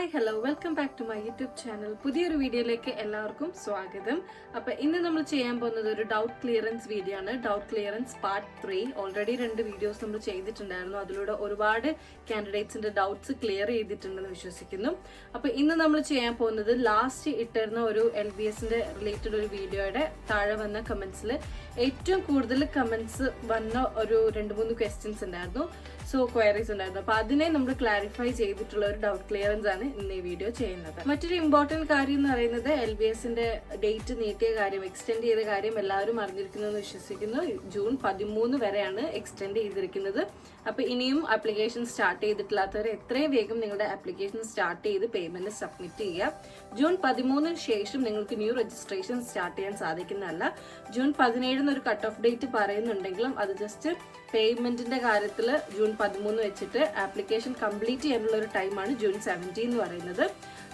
Hi hello welcome back to my YouTube channel. പുതിയൊരു വീഡിയോയിലേക്ക് എല്ലാവർക്കും സ്വാഗതം. അപ്പോൾ ഇന്ന് നമ്മൾ ചെയ്യാൻ പോകുന്നത് ഒരു ഡൗട്ട് ക്ലിയറൻസ് വീഡിയോ ആണ്. Doubt clearance part 3. Already 2 videos നമ്മൾ ചെയ്തിട്ടുണ്ടായിരുന്നു. അതിലൂടെ ഒരുപാട് കാൻഡിഡേറ്റ്സിന്റെ ഡൗട്ട്സ് ക്ലിയർ ചെയ്തിട്ടുണ്ടെന്ന് വിശ്വസിക്കുന്നു. അപ്പോൾ ഇന്ന് നമ്മൾ ചെയ്യാൻ പോകുന്നത് ലാസ്റ്റ് ഇട്ടിരുന്ന ഒരു LBSന്റെ റിലേറ്റഡ് ഒരു വീഡിയോയുടെ താഴെ വന്ന കമന്റ്സിൽ ഏറ്റവും കൂടുതൽ കമന്റ്സ് വന്ന ഒരു 2-3 ക്വസ്റ്റ്യൻസ് ഉണ്ടായിരുന്നു. ക്വയറീസ് ഉണ്ടായിരുന്നു. അപ്പൊ അതിനെ നമ്മൾ ക്ലാരിഫൈ ചെയ്തിട്ടുള്ള ഒരു ഡൗട്ട് ക്ലിയറൻസ് ആണ് ഇന്ന് ഈ വീഡിയോ ചെയ്യുന്നത്. മറ്റൊരു ഇമ്പോർട്ടന്റ് കാര്യം എന്ന് പറയുന്നത് LBSന്റെ ഡേറ്റ് നീട്ടിയ കാര്യം, എക്സ്റ്റെൻഡ് ചെയ്ത കാര്യം എല്ലാവരും അറിഞ്ഞിരിക്കുന്നു എന്ന് വിശ്വസിക്കുന്നു. ജൂൺ 13 വരെയാണ് എക്സ്റ്റെൻഡ് ചെയ്തിരിക്കുന്നത്. അപ്പൊ ഇനിയും ആപ്ലിക്കേഷൻ സ്റ്റാർട്ട് ചെയ്തിട്ടില്ലാത്തവർ എത്രയും വേഗം നിങ്ങളുടെ ആപ്ലിക്കേഷൻ സ്റ്റാർട്ട് ചെയ്ത് പേയ്മെന്റ് സബ്മിറ്റ് ചെയ്യുക. ജൂൺ 13 ശേഷം നിങ്ങൾക്ക് ന്യൂ രജിസ്ട്രേഷൻ സ്റ്റാർട്ട് ചെയ്യാൻ സാധിക്കുന്നതല്ല. ജൂൺ 17 ഒരു കട്ട് ഓഫ് ഡേറ്റ് പറയുന്നുണ്ടെങ്കിലും അത് ജസ്റ്റ് പേയ്മെന്റിന്റെ കാര്യത്തിൽ ജൂൺ 13 വെച്ചിട്ട് ആപ്ലിക്കേഷൻ കംപ്ലീറ്റ് ചെയ്യാനുള്ള ഒരു ടൈമാണ് ജൂൺ 17 എന്ന് പറയുന്നത്.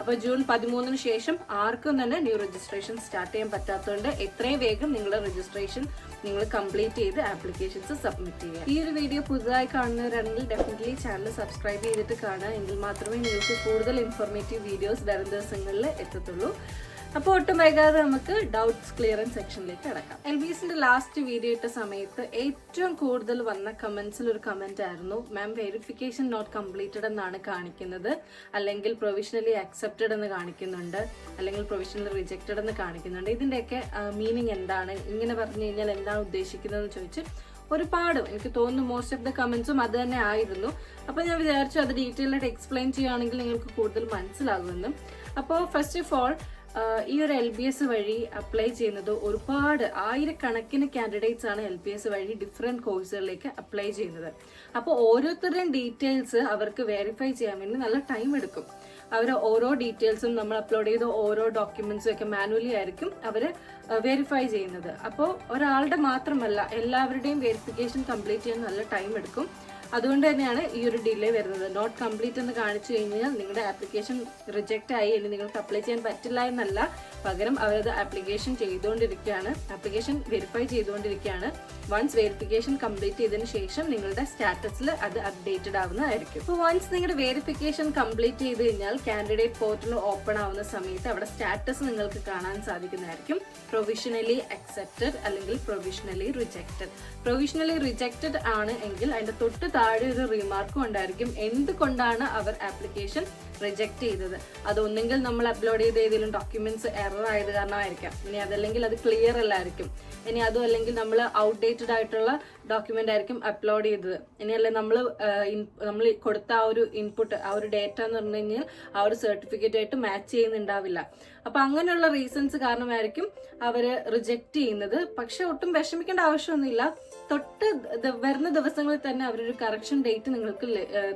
അപ്പൊ ജൂൺ 13 ശേഷം ആർക്കും തന്നെ ന്യൂ രജിസ്ട്രേഷൻ സ്റ്റാർട്ട് ചെയ്യാൻ പറ്റാത്തതുകൊണ്ട് എത്രയും വേഗം നിങ്ങളുടെ രജിസ്ട്രേഷൻ നിങ്ങൾ കംപ്ലീറ്റ് ചെയ്ത് ആപ്ലിക്കേഷൻസ് സബ്മിറ്റ് ചെയ്യുക. ഈ ഒരു വീഡിയോ പുതുതായി കാണുന്നവരാണെങ്കിൽ ഡെഫിനറ്റ്ലി ചാനൽ സബ്സ്ക്രൈബ് ചെയ്തിട്ട് കാണുക. എങ്കിൽ മാത്രമേ നിങ്ങൾക്ക് കൂടുതൽ ഇൻഫോർമേറ്റീവ് വീഡിയോസ് വരും ദിവസങ്ങളിൽ എത്തത്തുള്ളൂ. അപ്പോൾ ഒട്ടും വൈകാതെ നമുക്ക് ഡൗട്ട്സ് ക്ലിയറൻസ് സെക്ഷനിലേക്ക് കടക്കാം. LBSന്റെ ലാസ്റ്റ് വീഡിയോ ഇട്ട സമയത്ത് ഏറ്റവും കൂടുതൽ വന്ന കമന്റ്സിൽ ഒരു കമന്റ് ആയിരുന്നു, മാം വെരിഫിക്കേഷൻ നോട്ട് കംപ്ലീറ്റഡ് എന്നാണ് കാണിക്കുന്നത്, അല്ലെങ്കിൽ പ്രൊവിഷണലി അക്സെപ്റ്റഡ് എന്ന് കാണിക്കുന്നുണ്ട്, അല്ലെങ്കിൽ പ്രൊവിഷണലി റിജക്റ്റഡ് എന്ന് കാണിക്കുന്നുണ്ട്. ഇതിന്റെയൊക്കെ മീനിങ് എന്താണ്, ഇങ്ങനെ പറഞ്ഞു കഴിഞ്ഞാൽ എന്താണ് ഉദ്ദേശിക്കുന്നതെന്ന് ചോദിച്ച് ഒരുപാട്, എനിക്ക് തോന്നുന്നു മോസ്റ്റ് ഓഫ് ദ കമന്റ്സും അത് തന്നെ ആയിരുന്നു. അപ്പൊ ഞാൻ വിചാരിച്ചു അത് ഡീറ്റെയിൽ ആയിട്ട് എക്സ്പ്ലെയിൻ ചെയ്യുകയാണെങ്കിൽ നിങ്ങൾക്ക് കൂടുതൽ മനസ്സിലാകുമെന്ന്. അപ്പോൾ ഫസ്റ്റ് ഓഫ് ഓൾ ഈ ഒരു LBS വഴി അപ്ലൈ ചെയ്യുന്നത് ഒരുപാട് ആയിരക്കണക്കിന് കാൻഡിഡേറ്റ്സ് ആണ് LBS വഴി ഡിഫറെന്റ് കോഴ്സുകളിലേക്ക് അപ്ലൈ ചെയ്യുന്നത്. അപ്പോൾ ഓരോരുത്തരുടെയും ഡീറ്റെയിൽസ് അവർക്ക് വെരിഫൈ ചെയ്യാൻ വേണ്ടി നല്ല ടൈം എടുക്കും. അവർ ഓരോ ഡീറ്റെയിൽസും നമ്മൾ അപ്ലോഡ് ചെയ്ത ഓരോ ഡോക്യുമെന്റ്സും ഒക്കെ മാനുവലി ആയിരിക്കും അവർ വെരിഫൈ ചെയ്യുന്നത്. അപ്പോൾ ഒരാളുടെ മാത്രമല്ല എല്ലാവരുടെയും വെരിഫിക്കേഷൻ കംപ്ലീറ്റ് ചെയ്യാൻ നല്ല ടൈം എടുക്കും. അതുകൊണ്ട് തന്നെയാണ് ഈ ഒരു ഡിലേ വരുന്നത്. നോട്ട് കംപ്ലീറ്റ് എന്ന് കാണിച്ചു കഴിഞ്ഞാൽ നിങ്ങളുടെ ആപ്ലിക്കേഷൻ റിജക്റ്റ് ആയി, ഇനി നിങ്ങൾക്ക് അപ്ലൈ ചെയ്യാൻ പറ്റില്ല എന്നല്ല, പകരം അവരത് ആപ്ലിക്കേഷൻ ചെയ്തുകൊണ്ടിരിക്കുകയാണ്, ആപ്ലിക്കേഷൻ വെരിഫൈ ചെയ്തുകൊണ്ടിരിക്കുകയാണ്. വൺസ് വെരിഫിക്കേഷൻ കംപ്ലീറ്റ് ചെയ്തതിന് ശേഷം നിങ്ങളുടെ സ്റ്റാറ്റസിൽ അത് അപ്ഡേറ്റഡ് ആവുന്നതായിരിക്കും. അപ്പോൾ വൺസ് നിങ്ങളുടെ വെരിഫിക്കേഷൻ കംപ്ലീറ്റ് ചെയ്ത് കഴിഞ്ഞാൽ കാൻഡിഡേറ്റ് പോർട്ടൽ ഓപ്പൺ ആവുന്ന സമയത്ത് അവിടെ സ്റ്റാറ്റസ് നിങ്ങൾക്ക് കാണാൻ സാധിക്കുന്നതായിരിക്കും. പ്രൊവിഷണലി അക്സെപ്റ്റഡ് അല്ലെങ്കിൽ പ്രൊവിഷണലി റിജക്റ്റഡ്. പ്രൊവിഷണലി റിജക്റ്റഡ് ആണ് എങ്കിൽ അതിന്റെ തൊട്ട് താഴെ ഒരു റിമാർക്കും ഉണ്ടായിരിക്കും, എന്തുകൊണ്ടാണ് അവർ ആപ്ലിക്കേഷൻ റിജക്ട് ചെയ്തത്. അതൊന്നെങ്കിൽ നമ്മൾ അപ്ലോഡ് ചെയ്ത ഏതെങ്കിലും ഡോക്യുമെന്റ്സ് എറർ ആയത് കാരണമായിരിക്കാം, ഇനി അതല്ലെങ്കിൽ അത് ക്ലിയർ അല്ലായിരിക്കും, ഇനി അതും അല്ലെങ്കിൽ നമ്മൾ ഔട്ട്ഡേറ്റഡ് ആയിട്ടുള്ള ഡോക്യുമെന്റ് ആയിരിക്കും അപ്ലോഡ് ചെയ്തത്, ഇനിയല്ലേ നമ്മൾ കൊടുത്ത ആ ഒരു ഇൻപുട്ട്, ആ ഒരു ഡേറ്റ എന്ന് പറഞ്ഞു കഴിഞ്ഞാൽ ആ ഒരു സർട്ടിഫിക്കറ്റ് ആയിട്ട് മാച്ച് ചെയ്യുന്നുണ്ടാവില്ല. അപ്പൊ അങ്ങനെയുള്ള റീസൺസ് കാരണമായിരിക്കും അവര് റിജക്ട് ചെയ്യുന്നത്. പക്ഷെ ഒട്ടും വിഷമിക്കേണ്ട ആവശ്യമൊന്നുമില്ല. തൊട്ട് വരുന്ന ദിവസങ്ങളിൽ തന്നെ അവരൊരു കറക്ഷൻ ഡേറ്റ് നിങ്ങൾക്ക്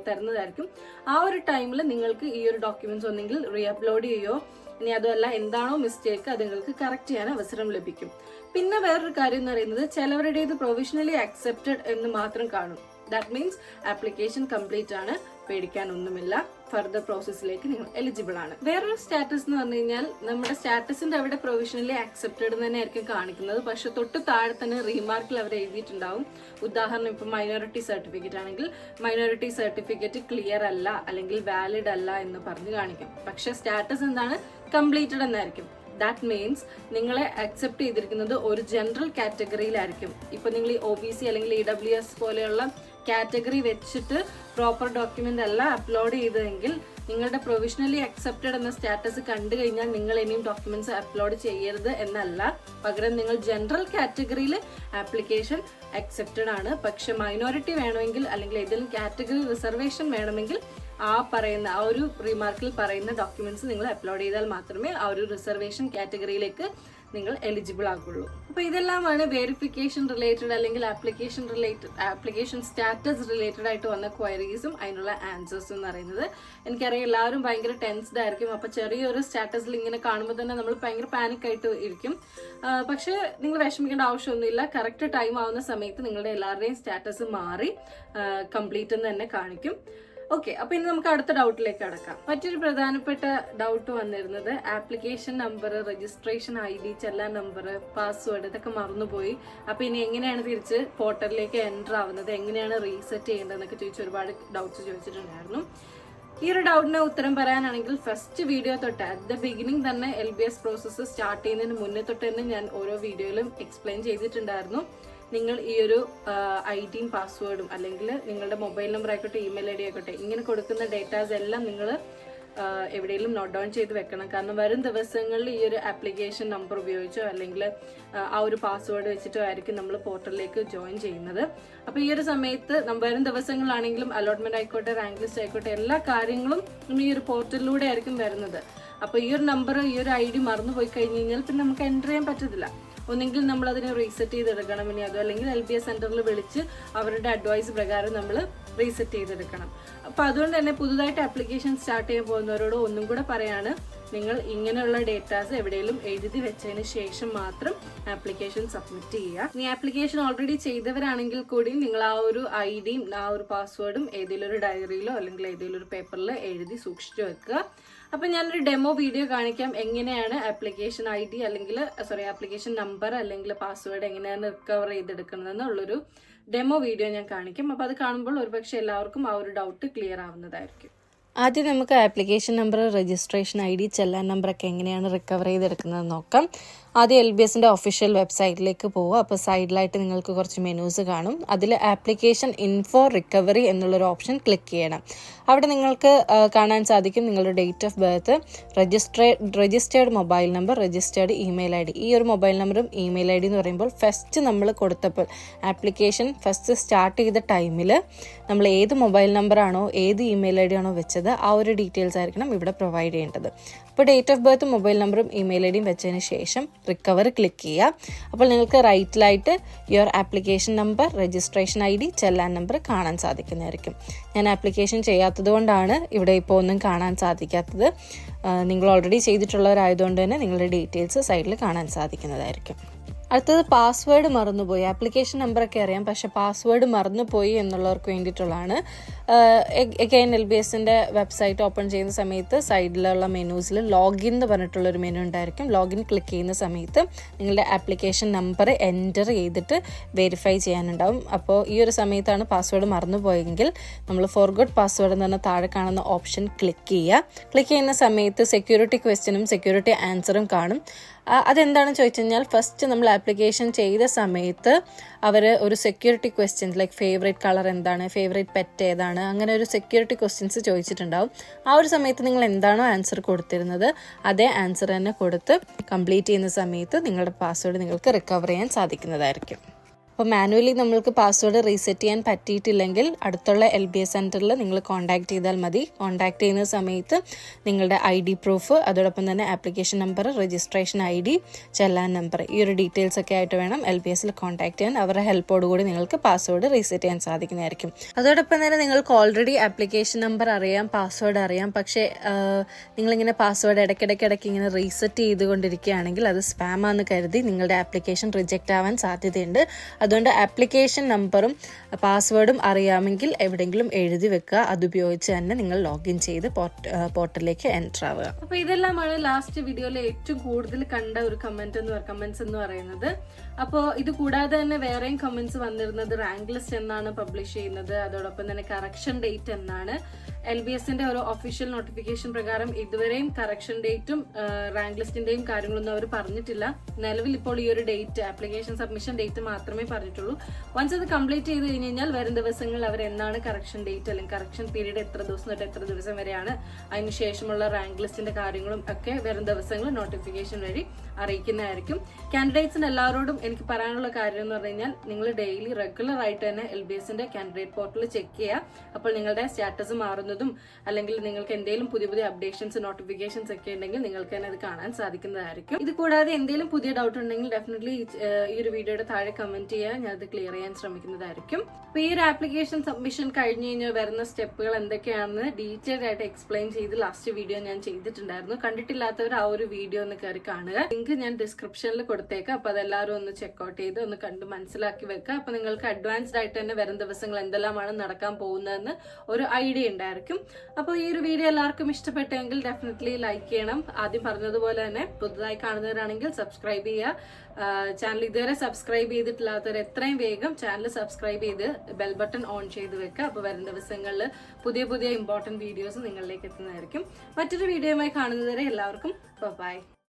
തരുന്നതായിരിക്കും. ആ ഒരു ടൈമിൽ നിങ്ങൾക്ക് ഈ ഒരു ഡോക്യുമെന്റ്സ് ഒന്നെങ്കിൽ റീ അപ്ലോഡ് ചെയ്യോ, ഇനി അതുമല്ല എന്താണോ മിസ്റ്റേക്ക് അത് നിങ്ങൾക്ക് കറക്റ്റ് ചെയ്യാൻ അവസരം ലഭിക്കും. പിന്നെ വേറൊരു കാര്യം എന്ന് പറയുന്നത്, ചിലവരുടേത് പ്രൊവിഷണലി അക്സെപ്റ്റഡ് എന്ന് മാത്രം കാണും. ദാറ്റ് മീൻസ് ആപ്ലിക്കേഷൻ കംപ്ലീറ്റ് ആണ്, പേടിക്കാനൊന്നുമില്ല, ഫർദർ പ്രോസസ്സിലേക്ക് നിങ്ങൾ എലിജിബിൾ ആണ്. വേറൊരു സ്റ്റാറ്റസ് എന്ന് പറഞ്ഞു കഴിഞ്ഞാൽ നമ്മുടെ സ്റ്റാറ്റസിന്റെ അവിടെ പ്രൊവിഷണലി അക്സെപ്റ്റഡ് തന്നെ ആയിരിക്കും കാണിക്കുന്നത്, പക്ഷെ തൊട്ട് താഴെ തന്നെ റീമാർക്കിൽ അവർ എഴുതിയിട്ടുണ്ടാവും. ഉദാഹരണം ഇപ്പൊ മൈനോറിറ്റി സർട്ടിഫിക്കറ്റ് ആണെങ്കിൽ മൈനോറിറ്റി സർട്ടിഫിക്കറ്റ് ക്ലിയർ അല്ല അല്ലെങ്കിൽ വാലിഡ് അല്ല എന്ന് പറഞ്ഞ് കാണിക്കും. പക്ഷെ സ്റ്റാറ്റസ് എന്താണ്, കംപ്ലീറ്റഡ് എന്നായിരിക്കും. ദാറ്റ് മീൻസ് നിങ്ങളെ അക്സെപ്റ്റ് ചെയ്തിരിക്കുന്നത് ഒരു ജനറൽ കാറ്റഗറിയിലായിരിക്കും. ഇപ്പൊ നിങ്ങൾ ഈ OBC അല്ലെങ്കിൽ EWS പോലെയുള്ള കാറ്റഗറി വെച്ചിട്ട് പ്രോപ്പർ ഡോക്യുമെന്റ് അല്ല അപ്ലോഡ് ചെയ്തതെങ്കിൽ നിങ്ങളുടെ പ്രൊവിഷണലി അക്സെപ്റ്റഡ് എന്ന സ്റ്റാറ്റസ് കണ്ടു കഴിഞ്ഞാൽ നിങ്ങൾ ഇനിയും ഡോക്യുമെന്റ്സ് അപ്ലോഡ് ചെയ്യരുത് എന്നല്ല, പകരം നിങ്ങൾ ജനറൽ കാറ്റഗറിയിൽ ആപ്ലിക്കേഷൻ അക്സെപ്റ്റഡ് ആണ്. പക്ഷെ മൈനോറിറ്റി വേണമെങ്കിൽ അല്ലെങ്കിൽ ഏതെങ്കിലും കാറ്റഗറി റിസർവേഷൻ വേണമെങ്കിൽ ആ ഒരു റിമാർക്കിൽ പറയുന്ന ഡോക്യുമെന്റ്സ് നിങ്ങൾ അപ്ലോഡ് ചെയ്താൽ മാത്രമേ ആ ഒരു റിസർവേഷൻ കാറ്റഗറിയിലേക്ക് നിങ്ങൾ എലിജിബിൾ ആകുള്ളൂ. അപ്പൊ ഇതെല്ലാമാണ് വെരിഫിക്കേഷൻ റിലേറ്റഡ് അല്ലെങ്കിൽ ആപ്ലിക്കേഷൻ സ്റ്റാറ്റസ് റിലേറ്റഡ് ആയിട്ട് വന്ന ക്വയറീസും അതിനുള്ള ആൻസേഴ്സും എന്ന് പറയുന്നത്. എനിക്കറിയാം എല്ലാവരും ഭയങ്കര ടെൻസ്ഡ് ആയിരിക്കും. അപ്പൊ ചെറിയൊരു സ്റ്റാറ്റസിൽ ഇങ്ങനെ കാണുമ്പോൾ തന്നെ നമ്മൾ ഭയങ്കര പാനിക് ആയിട്ട് ഇരിക്കും. പക്ഷെ നിങ്ങൾ വിഷമിക്കേണ്ട ആവശ്യമൊന്നുമില്ല. കറക്റ്റ് ടൈം ആവുന്ന സമയത്ത് നിങ്ങളുടെ എല്ലാവരുടെയും സ്റ്റാറ്റസ് മാറി കംപ്ലീറ്റ് എന്ന് തന്നെ കാണിക്കും. ഓക്കെ, അപ്പൊ ഇനി നമുക്ക് അടുത്ത ഡൗട്ടിലേക്ക് കടക്കാം. മറ്റൊരു പ്രധാനപ്പെട്ട ഡൗട്ട് വന്നിരുന്നത് application number, registration ID, challan number, password ഇതൊക്കെ മറന്നുപോയി. അപ്പൊ ഇനി എങ്ങനെയാണ് തിരിച്ച് പോർട്ടലിലേക്ക് എൻ്റർ ആവുന്നത്, എങ്ങനെയാണ് റീസെറ്റ് ചെയ്യേണ്ടതെന്നൊക്കെ ചോദിച്ച് ഒരുപാട് ഡൗട്ട്സ് ചോദിച്ചിട്ടുണ്ടായിരുന്നു. ഈ ഒരു ഡൗട്ടിന് ഉത്തരം പറയാനാണെങ്കിൽ ഫസ്റ്റ് വീഡിയോ തൊട്ട് അറ്റ് ദ ബിഗിനിങ് തന്നെ LBS പ്രോസസ്സ് സ്റ്റാർട്ട് ചെയ്യുന്നതിന് മുന്നേ തൊട്ട് തന്നെ ഞാൻ ഓരോ വീഡിയോയിലും എക്സ്പ്ലെയിൻ ചെയ്തിട്ടുണ്ടായിരുന്നു. നിങ്ങൾ ഈ ഒരു ID പാസ്വേഡും അല്ലെങ്കിൽ നിങ്ങളുടെ മൊബൈൽ നമ്പർ ആയിക്കോട്ടെ ഇമെയിൽ ID ആയിക്കോട്ടെ ഇങ്ങനെ കൊടുക്കുന്ന ഡേറ്റാസ് എല്ലാം നിങ്ങൾ എവിടെയെങ്കിലും നോട്ട് ഡൗൺ ചെയ്ത് വെക്കണം. കാരണം വരും ദിവസങ്ങളിൽ ഈ ഒരു ആപ്ലിക്കേഷൻ നമ്പർ ഉപയോഗിച്ചോ അല്ലെങ്കിൽ ആ ഒരു പാസ്വേഡ് വെച്ചിട്ടോ ആയിരിക്കും നമ്മൾ പോർട്ടലിലേക്ക് ജോയിൻ ചെയ്യുന്നത്. അപ്പോൾ ഈ ഒരു സമയത്ത് വരും ദിവസങ്ങളാണെങ്കിലും അലോട്ട്മെന്റ് ആയിക്കോട്ടെ റാങ്ക് ലിസ്റ്റ് ആയിക്കോട്ടെ എല്ലാ കാര്യങ്ങളും ഈ ഒരു പോർട്ടലിലൂടെ ആയിരിക്കും വരുന്നത്. അപ്പോൾ ഈ ഒരു നമ്പർ ഈ ഒരു ID മറന്നു പോയി കഴിഞ്ഞ് കഴിഞ്ഞാൽ പിന്നെ നമുക്ക് എൻ്റർ ചെയ്യാൻ പറ്റത്തില്ല. ഒന്നെങ്കിൽ നമ്മൾ അതിനെ റീസെറ്റ് ചെയ്തെടുക്കണം, ഇനി അതോ അല്ലെങ്കിൽ LBS സെന്ററിൽ വിളിച്ച് അവരുടെ അഡ്വൈസ് പ്രകാരം നമ്മൾ റീസെറ്റ് ചെയ്തെടുക്കണം. അപ്പോൾ അതുകൊണ്ട് തന്നെ പുതുതായിട്ട് ആപ്ലിക്കേഷൻ സ്റ്റാർട്ട് ചെയ്യാൻ പോകുന്നവരോട് ഒന്നും കൂടെ പറയാണ്, നിങ്ങൾ ഇങ്ങനെയുള്ള ഡേറ്റാസ് എവിടെയെങ്കിലും എഴുതി വെച്ചതിന് ശേഷം മാത്രം ആപ്ലിക്കേഷൻ സബ്മിറ്റ് ചെയ്യുക. ഇനി ആപ്ലിക്കേഷൻ ഓൾറെഡി ചെയ്തവരാണെങ്കിൽ കൂടി നിങ്ങൾ ആ ഒരു IDയും ആ ഒരു പാസ്വേഡും ഏതെങ്കിലും ഒരു ഡയറിയിലോ അല്ലെങ്കിൽ ഏതെങ്കിലും ഒരു പേപ്പറിൽ എഴുതി സൂക്ഷിച്ചു വെക്കുക. അപ്പം ഞാനൊരു ഡെമോ വീഡിയോ കാണിക്കാം എങ്ങനെയാണ് ആപ്ലിക്കേഷൻ ID അല്ലെങ്കിൽ ആപ്ലിക്കേഷൻ നമ്പർ അല്ലെങ്കിൽ പാസ്വേഡ് എങ്ങനെയാണ് റിക്കവർ ചെയ്തെടുക്കുന്നതെന്നുള്ളൊരു ഡെമോ വീഡിയോ ഞാൻ കാണിക്കും. അപ്പോൾ അത് കാണുമ്പോൾ ഒരുപക്ഷെ എല്ലാവർക്കും ആ ഒരു ഡൗട്ട് ക്ലിയർ ആവുന്നതായിരിക്കും. ആദ്യം നമുക്ക് ആപ്ലിക്കേഷൻ നമ്പർ, രജിസ്ട്രേഷൻ ID, ചെല്ലാൻ നമ്പറൊക്കെ എങ്ങനെയാണ് റിക്കവർ ചെയ്തെടുക്കുന്നത് നോക്കാം. ആദ്യം LBSന്റെ ഒഫീഷ്യൽ വെബ്സൈറ്റിലേക്ക് പോവുക. അപ്പോൾ സൈഡിലായിട്ട് നിങ്ങൾക്ക് കുറച്ച് മെനൂസ് കാണും. അതിൽ ആപ്ലിക്കേഷൻ ഇൻഫോ റിക്കവറി എന്നുള്ളൊരു ഓപ്ഷൻ ക്ലിക്ക് ചെയ്യണം. അവിടെ നിങ്ങൾക്ക് കാണാൻ സാധിക്കും നിങ്ങളുടെ date of birth, registered mobile number, registered email ID. ഈ ഒരു മൊബൈൽ നമ്പറും ഇമെയിൽ ID എന്ന് പറയുമ്പോൾ ഫസ്റ്റ് നമ്മൾ കൊടുത്തപ്പോൾ ആപ്ലിക്കേഷൻ ഫസ്റ്റ് സ്റ്റാർട്ട് ചെയ്ത ടൈമിൽ നമ്മൾ ഏത് മൊബൈൽ നമ്പറാണോ ഏത് ഇമെയിൽ ID ആണോ വെച്ചത് ആ ഒരു ഡീറ്റെയിൽസ് ആയിരിക്കണം ഇവിടെ പ്രൊവൈഡ് ചെയ്യേണ്ടത്. അപ്പോൾ ഡേറ്റ് ഓഫ് ബർത്ത്, മൊബൈൽ നമ്പറും ഇമെയിൽ IDയും വെച്ചതിന് ശേഷം റിക്കവർ ക്ലിക്ക് ചെയ്യുക. അപ്പോൾ നിങ്ങൾക്ക് റൈറ്റിലായിട്ട് your application number, registration ID, challan number കാണാൻ സാധിക്കുന്നതായിരിക്കും. ഞാൻ ആപ്ലിക്കേഷൻ ചെയ്യാത്തത് കൊണ്ടാണ് ഇവിടെ ഇപ്പോൾ ഒന്നും കാണാൻ സാധിക്കാത്തത്. നിങ്ങൾ ഓൾറെഡി ചെയ്തിട്ടുള്ളവരായതുകൊണ്ട് തന്നെ നിങ്ങളുടെ ഡീറ്റെയിൽസ് സൈഡിൽ കാണാൻ സാധിക്കുന്നതായിരിക്കും. അടുത്തത് പാസ്വേഡ് മറന്നുപോയി. ആപ്ലിക്കേഷൻ നമ്പറൊക്കെ അറിയാം, പക്ഷെ പാസ്വേഡ് മറന്നുപോയി എന്നുള്ളവർക്ക് വേണ്ടിയിട്ടുള്ളതാണ്. എഗെയിൻ LBSന്റെ വെബ്സൈറ്റ് ഓപ്പൺ ചെയ്യുന്ന സമയത്ത് സൈഡിലുള്ള മെനൂസിൽ ലോഗിൻ എന്ന് പറഞ്ഞിട്ടുള്ളൊരു മെനു ഉണ്ടായിരിക്കും. ലോഗിൻ ക്ലിക്ക് ചെയ്യുന്ന സമയത്ത് നിങ്ങളുടെ ആപ്ലിക്കേഷൻ നമ്പർ എൻറ്റർ ചെയ്തിട്ട് വെരിഫൈ ചെയ്യാനുണ്ടാവും. അപ്പോൾ ഈ ഒരു സമയത്താണ് പാസ്വേഡ് മറന്നുപോയെങ്കിൽ നമ്മൾ ഫോർഗോട്ട് പാസ്വേഡ് എന്ന് പറഞ്ഞാൽ താഴെ കാണുന്ന ഓപ്ഷൻ ക്ലിക്ക് ചെയ്യുക. ക്ലിക്ക് ചെയ്യുന്ന സമയത്ത് സെക്യൂരിറ്റി ക്വസ്റ്റ്യനും സെക്യൂരിറ്റി ആൻസറും കാണും. അതെന്താണെന്ന് ചോദിച്ചു കഴിഞ്ഞാൽ ഫസ്റ്റ് നമ്മൾ ആപ്ലിക്കേഷൻ ചെയ്ത സമയത്ത് അവർ ഒരു security questions like favourite colour എന്താണ്, ഫേവറേറ്റ് പെറ്റ് ഏതാണ്, അങ്ങനെ ഒരു സെക്യൂരിറ്റി ക്വസ്റ്റ്യൻസ് ചോദിച്ചിട്ടുണ്ടാവും. ആ ഒരു സമയത്ത് നിങ്ങൾ എന്താണോ ആൻസർ കൊടുത്തിരുന്നത് അതേ ആൻസർ തന്നെ കൊടുത്ത് കംപ്ലീറ്റ് ചെയ്യുന്ന സമയത്ത് നിങ്ങളുടെ പാസ്വേഡ് നിങ്ങൾക്ക് റിക്കവർ ചെയ്യാൻ സാധിക്കുന്നതായിരിക്കും. അപ്പോൾ മാനുവലി നമ്മൾക്ക് പാസ്വേഡ് റീസെറ്റ് ചെയ്യാൻ പറ്റിയിട്ടില്ലെങ്കിൽ അടുത്തുള്ള LBS സെൻറ്ററിൽ നിങ്ങൾ കോൺടാക്ട് ചെയ്താൽ മതി. കോൺടാക്ട് ചെയ്യുന്ന സമയത്ത് നിങ്ങളുടെ ID പ്രൂഫ്, അതോടൊപ്പം തന്നെ application number, registration ID, challan number, ഈ ഒരു ഡീറ്റെയിൽസ് ഒക്കെ ആയിട്ട് വേണം LBSൽ കോൺടാക്ട് ചെയ്യാൻ. അവരുടെ ഹെൽപ്പോടുകൂടി നിങ്ങൾക്ക് പാസ്വേഡ് റീസെറ്റ് ചെയ്യാൻ സാധിക്കുന്നതായിരിക്കും. അതോടൊപ്പം തന്നെ നിങ്ങൾക്ക് ഓൾറെഡി ആപ്ലിക്കേഷൻ നമ്പർ അറിയാം, പാസ്വേഡ് അറിയാം, പക്ഷേ നിങ്ങളിങ്ങനെ പാസ്വേഡ് ഇടയ്ക്കിടയ്ക്ക് ഇങ്ങനെ റീസെറ്റ് ചെയ്തുകൊണ്ടിരിക്കുകയാണെങ്കിൽ അത് സ്പാമാണെന്ന് കരുതി നിങ്ങളുടെ ആപ്ലിക്കേഷൻ റിജക്റ്റ് ആവാൻ സാധ്യതയുണ്ട്. അതുകൊണ്ട് ആപ്ലിക്കേഷൻ നമ്പറും പാസ്വേഡും അറിയാമെങ്കിൽ എവിടെയെങ്കിലും എഴുതി വെക്കുക. അതുപയോഗിച്ച് തന്നെ നിങ്ങൾ ലോഗിൻ ചെയ്ത് പോർട്ടലിലേക്ക് എൻ്റർ ആവുക. അപ്പോൾ ഇതെല്ലാമാണ് ലാസ്റ്റ് വീഡിയോയിൽ ഏറ്റവും കൂടുതൽ കണ്ട ഒരു കമൻസ് എന്ന് പറയുന്നത്. അപ്പോൾ ഇത് കൂടാതെ തന്നെ വേറെയും കമൻസ് വന്നിരുന്നത് റാങ്ക് ലിസ്റ്റ് എന്നാണ് പബ്ലിഷ് ചെയ്യുന്നത്, അതോടൊപ്പം തന്നെ കറക്ഷൻ ഡേറ്റ് എന്നാണ്. LBSന്റെ ഒരു ഒഫീഷ്യൽ നോട്ടിഫിക്കേഷൻ പ്രകാരം ഇതുവരെയും കറക്ഷൻ ഡേറ്റും റാങ്ക് ലിസ്റ്റിന്റെയും കാര്യങ്ങളൊന്നും അവർ പറഞ്ഞിട്ടില്ല. നിലവിൽ ഇപ്പോൾ ഈ ഒരു ഡേറ്റ് ആപ്ലിക്കേഷൻ സബ്മിഷൻ ഡേറ്റ് മാത്രമേ പറഞ്ഞിട്ടുള്ളൂ. വൺസ് അത് കംപ്ലീറ്റ് ചെയ്ത് കഴിഞ്ഞ് കഴിഞ്ഞാൽ വരും ദിവസങ്ങളിൽ അവർ എന്നാണ് കറക്ഷൻ ഡേറ്റ് അല്ലെങ്കിൽ കറക്ഷൻ പീരീഡ് എത്ര ദിവസം തൊട്ട് എത്ര ദിവസം വരെയാണ്, അതിനുശേഷമുള്ള റാങ്ക് ലിസ്റ്റിന്റെ കാര്യങ്ങളും ഒക്കെ വരും ദിവസങ്ങളിൽ നോട്ടിഫിക്കേഷൻ വഴി അറിയിക്കുന്നതായിരിക്കും. കാൻഡിഡേറ്റ്സിന് എല്ലാവരോടും എനിക്ക് പറയാനുള്ള കാര്യം എന്ന് പറഞ്ഞു കഴിഞ്ഞാൽ നിങ്ങൾ ഡെയിലി റെഗുലർ ആയിട്ട് തന്നെ LBSന്റെ കാൻഡിഡേറ്റ് പോർട്ടൽ ചെക്ക് ചെയ്യുക. അപ്പോൾ നിങ്ങളുടെ സ്റ്റാറ്റസ് മാറുന്നതും അല്ലെങ്കിൽ നിങ്ങൾക്ക് എന്തെങ്കിലും പുതിയ അപ്ഡേഷൻസ്, നോട്ടിഫിക്കേഷൻസ് ഒക്കെ ഉണ്ടെങ്കിൽ നിങ്ങൾക്ക് തന്നെ അത് കാണാൻ സാധിക്കുന്നതായിരിക്കും. ഇത് കൂടാതെ എന്തെങ്കിലും പുതിയ ഡൗട്ട് ഉണ്ടെങ്കിൽ ഡെഫിനറ്റ്ലി ഈ ഒരു വീഡിയോയുടെ താഴെ കമന്റ് ചെയ്യുക, ഞാൻ അത് ക്ലിയർ ചെയ്യാൻ ശ്രമിക്കുന്നതായിരിക്കും. അപ്പോൾ ഈ ഒരു ആപ്ലിക്കേഷൻ സബ്മിഷൻ കഴിഞ്ഞ് കഴിഞ്ഞാൽ വരുന്ന സ്റ്റെപ്പുകൾ എന്തൊക്കെയാണെന്ന് ഡീറ്റെയിൽഡ് ആയിട്ട് എക്സ്പ്ലെയിൻ ചെയ്ത് ലാസ്റ്റ് വീഡിയോ ഞാൻ ചെയ്തിട്ടുണ്ടായിരുന്നു. കണ്ടിട്ടില്ലാത്തവർ ആ ഒരു വീഡിയോ ഒന്ന് കയറി കാണുക. ലിങ്ക് ഞാൻ ഡിസ്ക്രിപ്ഷനിൽ കൊടുത്തേക്കാം. അപ്പോൾ അതെല്ലാവരും ഒന്ന് ചെക്ക്ഔട്ട് ചെയ്ത് ഒന്ന് കണ്ട് മനസ്സിലാക്കി വെക്കുക. അപ്പോൾ നിങ്ങൾക്ക് അഡ്വാൻസ്ഡ് ആയിട്ട് തന്നെ വരും ദിവസങ്ങൾ എന്തെല്ലാമാണ് നടക്കാൻ പോകുന്നതെന്ന് ഒരു ഐഡിയ ഉണ്ടായിരിക്കും. എത്തുന്നതായിരിക്കും. അപ്പോൾ ഈ ഒരു വീഡിയോ എല്ലാവർക്കും ഇഷ്ടപ്പെട്ടെങ്കിൽ ഡെഫിനറ്റ്ലി ലൈക്ക് ചെയ്യണം. ആദ്യം പറഞ്ഞതുപോലെ തന്നെ പുതുതായി കാണുന്നവരാണെങ്കിൽ സബ്സ്ക്രൈബ് ചെയ്യുക. ചാനൽ ഇതുവരെ സബ്സ്ക്രൈബ് ചെയ്തിട്ടില്ലാത്തവർ എത്രയും വേഗം ചാനൽ സബ്സ്ക്രൈബ് ചെയ്ത് ബെൽ ബട്ടൺ ഓൺ ചെയ്ത് വെക്കുക. അപ്പോൾ വരും ദിവസങ്ങളിൽ പുതിയ പുതിയ ഇമ്പോർട്ടൻറ്റ് വീഡിയോസ് നിങ്ങളിലേക്ക് എത്തുന്നതായിരിക്കും. മറ്റൊരു വീഡിയോയുമായി കാണുന്നതുവരെ എല്ലാവർക്കും ബൈ.